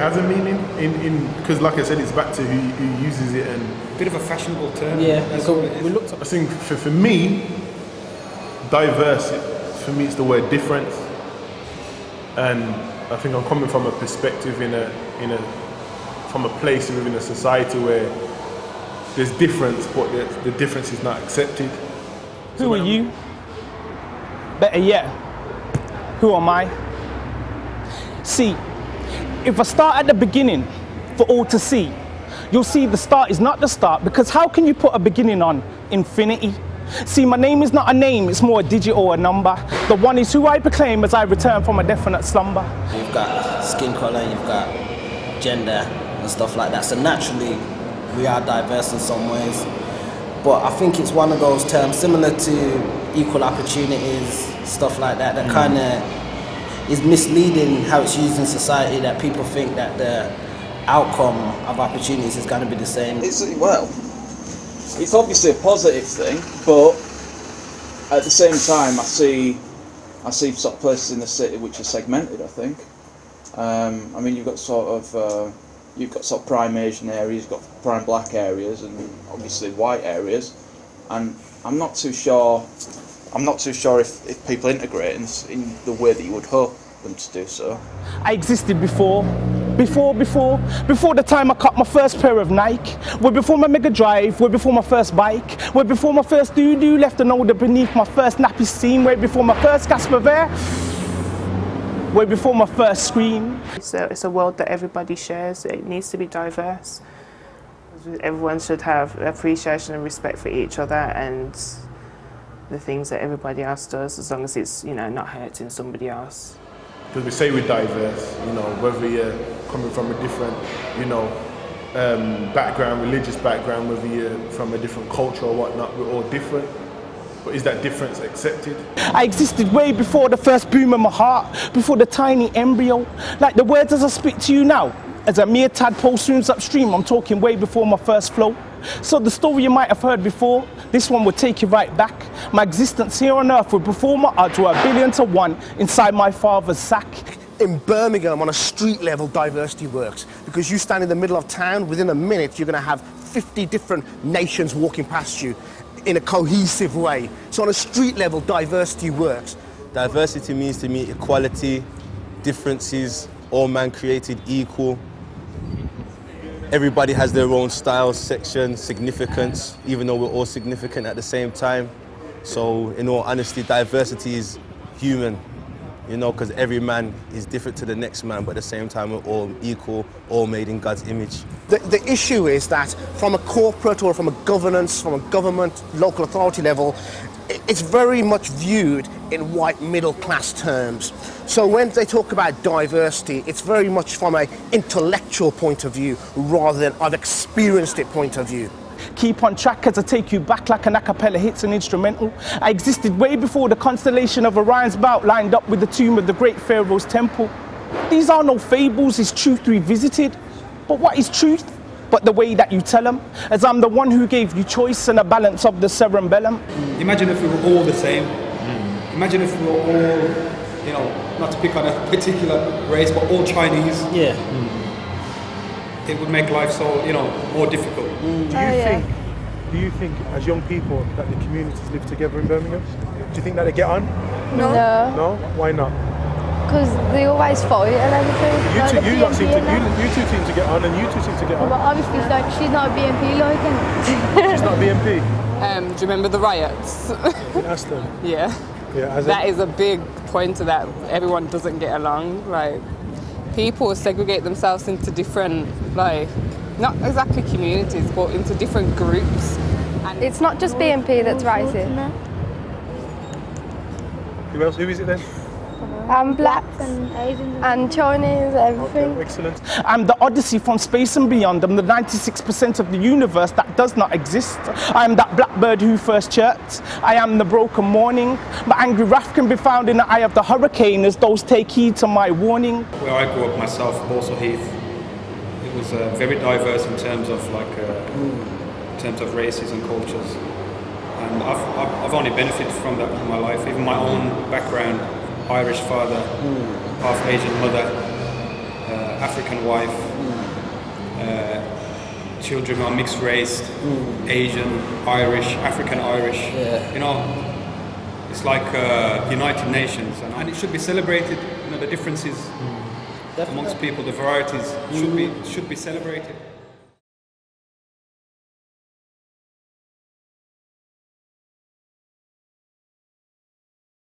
has a meaning because, like I said, it's back to who uses it and bit of a fashionable term. Yeah, that's all it is. I think for me, diverse. For me, it's the word difference, and I think I'm coming from a perspective from a place within a society where there's difference, but the difference is not accepted. Who are you? Better yet, who am I? See, if I start at the beginning for all to see, you'll see the start is not the start, because how can you put a beginning on infinity? See, my name is not a name, it's more a digit or a number. The one is who I proclaim as I return from a definite slumber. You've got skin colour, you've got gender and stuff like that. So naturally, we are diverse in some ways. But I think it's one of those terms similar to equal opportunities, stuff like that, that kind of is misleading how it's used in society, that people think that the outcome of opportunities is going to be the same. It's obviously a positive thing, but at the same time, I see sort of places in the city which are segmented. I think. I mean, you've got sort of prime Asian areas, you've got prime black areas, and obviously white areas. And I'm not too sure if people integrate in the way that you would hope them to do so. I existed before the time I cut my first pair of Nike, way before my Mega Drive, way before my first bike, way before my first doo-doo left an odor beneath my first nappy steam, way before my first gasp of air, way before my first scream. It's a world that everybody shares. It needs to be diverse. Everyone should have appreciation and respect for each other and the things that everybody else does, as long as it's, you know, not hurting somebody else. Because we say we're diverse, you know, whether you're coming from a different, you know, background, religious background, whether you're from a different culture or whatnot, we're all different. But is that difference accepted? I existed way before the first boom of my heart, before the tiny embryo. Like the words as I speak to you now, as a mere tadpole swims upstream, I'm talking way before my first flow. So the story you might have heard before, this one would take you right back. My existence here on earth would perform my odds were 1,000,000,000 to 1 inside my father's sack. In Birmingham, on a street level, diversity works. Because you stand in the middle of town, within a minute, you're going to have 50 different nations walking past you in a cohesive way. So on a street level, diversity works. Diversity means to me equality, differences, all man created equal. Everybody has their own style, section, significance, even though we're all significant at the same time. So, in all honesty, diversity is human, you know, because every man is different to the next man, but at the same time, we're all equal, all made in God's image. The issue is that from a corporate or from a governance, from a government, local authority level, it's very much viewed in white middle class terms. So when they talk about diversity, it's very much from an intellectual point of view rather than I've experienced it point of view. Keep on track as I take you back like an a cappella hits an instrumental. I existed way before the constellation of Orion's Bout lined up with the tomb of the great Pharaoh's temple. These are no fables, it's truth revisited. But what is truth? But the way that you tell them, as I'm the one who gave you choice and a balance of the cerebellum. Imagine if we were all the same. Imagine if we were all, you know, not to pick on a particular race, but all Chinese. Yeah. It would make life so, you know, more difficult. Do you think as young people that the communities live together in Birmingham? Do you think that they get on? No. No? Why not? Because they always fight and everything. You two seem to get on, and you two seem to get on. But obviously she's not a BNP like him. She's not BNP? Do you remember the riots? In Aston? Yeah. That is a big point to that. Everyone doesn't get along. Like, people segregate themselves into different, like, not exactly communities, but into different groups. And it's not just BNP that's rising. Who else? Who is it then? Blacks and Asians and Chinese, everything. Okay, excellent. I'm the Odyssey from space and beyond. I'm the 96% of the universe that does not exist. I am that blackbird who first chirped. I am the broken morning. My angry wrath can be found in the eye of the hurricane as those take heed to my warning. Where I grew up myself, Balsall Heath, it was very diverse in terms of in terms of races and cultures. And I've only benefited from that in my life. Even my own background, Irish father, half Asian mother, African wife, children are mixed race, Asian, Irish, African Irish. Yeah. You know, it's like United Nations, and it should be celebrated. You know, the differences amongst people, the varieties should be celebrated.